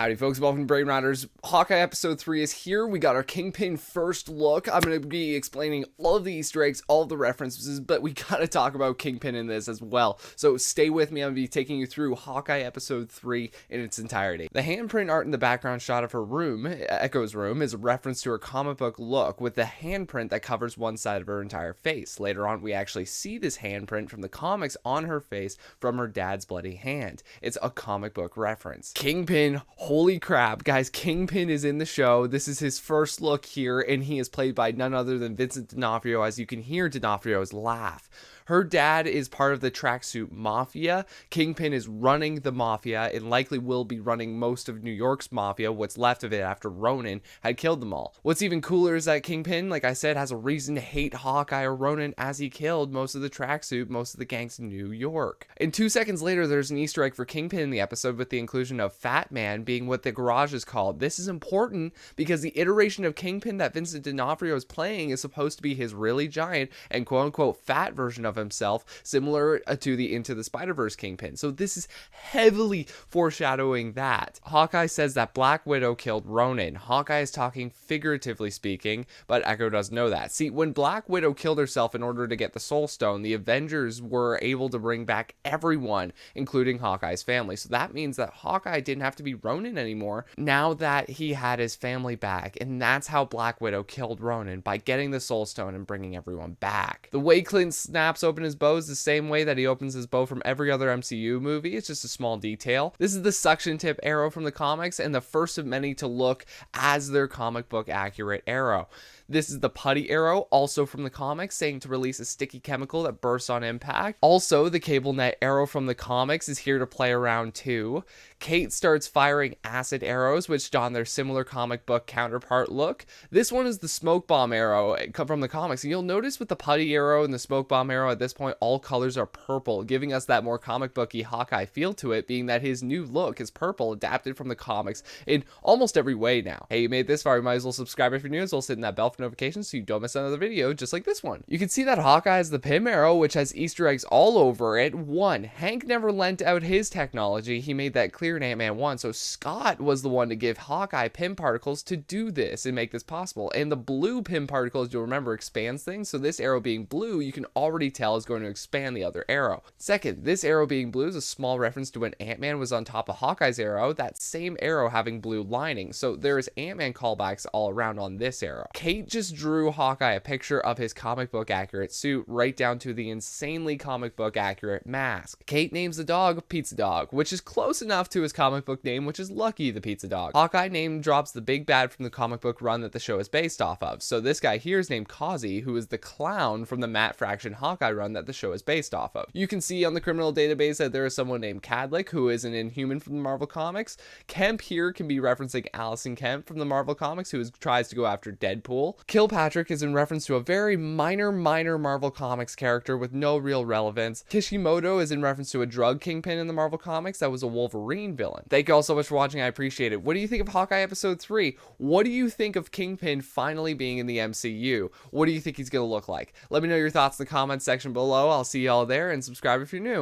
Howdy folks, welcome to Brain Riders. Hawkeye episode 3 is here. We got our Kingpin first look. I'm going to be explaining all of the Easter eggs, all of the references, but we got to talk about Kingpin in this as well. So stay with me, I'm going to be taking you through Hawkeye episode 3 in its entirety. The handprint art in the background shot of her room, Echo's room, is a reference to her comic book look with the handprint that covers one side of her entire face. Later on, we actually see this handprint from the comics on her face from her dad's bloody hand. It's a comic book reference. Kingpin, holy crap, guys, Kingpin is in the show. This is his first look here, and he is played by none other than Vincent D'onofrio, as you can hear D'onofrio's laugh. Her dad is part of the tracksuit mafia. Kingpin is running the mafia and likely will be running most of New York's mafia, what's left of it after Ronin had killed them all. What's even cooler is that Kingpin, like I said, has a reason to hate Hawkeye or Ronin, as he killed most of the tracksuit, most of the gangs in New York. And 2 seconds later, there's an Easter egg for Kingpin in the episode with the inclusion of Fat Man being what the garage is called. This is important because the iteration of Kingpin that Vincent D'onofrio is playing is supposed to be his really giant and quote-unquote fat version of himself, similar to the Into the Spider-Verse Kingpin. So this is heavily foreshadowing that. Hawkeye says that Black Widow killed Ronin. Hawkeye is talking figuratively speaking, but Echo does know that. See, when Black Widow killed herself in order to get the Soul Stone, the Avengers were able to bring back everyone, including Hawkeye's family. So that means that Hawkeye didn't have to be Ronin anymore now that he had his family back. And that's how Black Widow killed Ronin, by getting the Soul Stone and bringing everyone back. The way Clint snaps open his bow is the same way that he opens his bow from every other MCU movie. It's just a small detail. This is the suction tip arrow from the comics, and the first of many to look as their comic book accurate arrow. This is the putty arrow, also from the comics, saying to release a sticky chemical that bursts on impact. Also, the cable net arrow from the comics is here to play around too. Kate starts firing acid arrows, which don their similar comic book counterpart look. This one is the smoke bomb arrow from the comics. And you'll notice with the putty arrow and the smoke bomb arrow at this point, all colors are purple, giving us that more comic booky Hawkeye feel to it, being that his new look is purple, adapted from the comics in almost every way now. Hey, you made this far, you might as well subscribe if you're new, as well sit in that bell for notifications so you don't miss another video just like this one. You can see that Hawkeye has the Pym arrow, which has Easter eggs all over it. 1, Hank never lent out his technology. He made that clear in Ant-Man 1, so Scott was the one to give Hawkeye Pym particles to do this and make this possible. And the blue Pym particle, as you'll remember, expands things, so this arrow being blue, you can already tell is going to expand the other arrow. Second, this arrow being blue is a small reference to when Ant-Man was on top of Hawkeye's arrow, that same arrow having blue lining, so there is Ant-Man callbacks all around on this arrow. Kate just drew Hawkeye a picture of his comic book accurate suit, right down to the insanely comic book accurate mask. Kate names the dog Pizza Dog, which is close enough to his comic book name, which is Lucky the Pizza Dog. Hawkeye name drops the big bad from the comic book run that the show is based off of. So this guy here is named Kazi, who is the clown from the Matt Fraction Hawkeye run that the show is based off of. You can see on the criminal database that there is someone named Cadlick, who is an Inhuman from the Marvel Comics. Kemp here can be referencing Allison Kemp from the Marvel Comics, who tries to go after Deadpool. Kilpatrick is in reference to a very minor Marvel Comics character with no real relevance. Kishimoto is in reference to a drug kingpin in the Marvel Comics that was a Wolverine villain. Thank you all so much for watching, I appreciate it. What do you think of Hawkeye episode 3? What do you think of Kingpin finally being in the MCU? What do you think he's gonna look like? Let me know your thoughts in the comments section below. I'll see y'all there, and subscribe if you're new.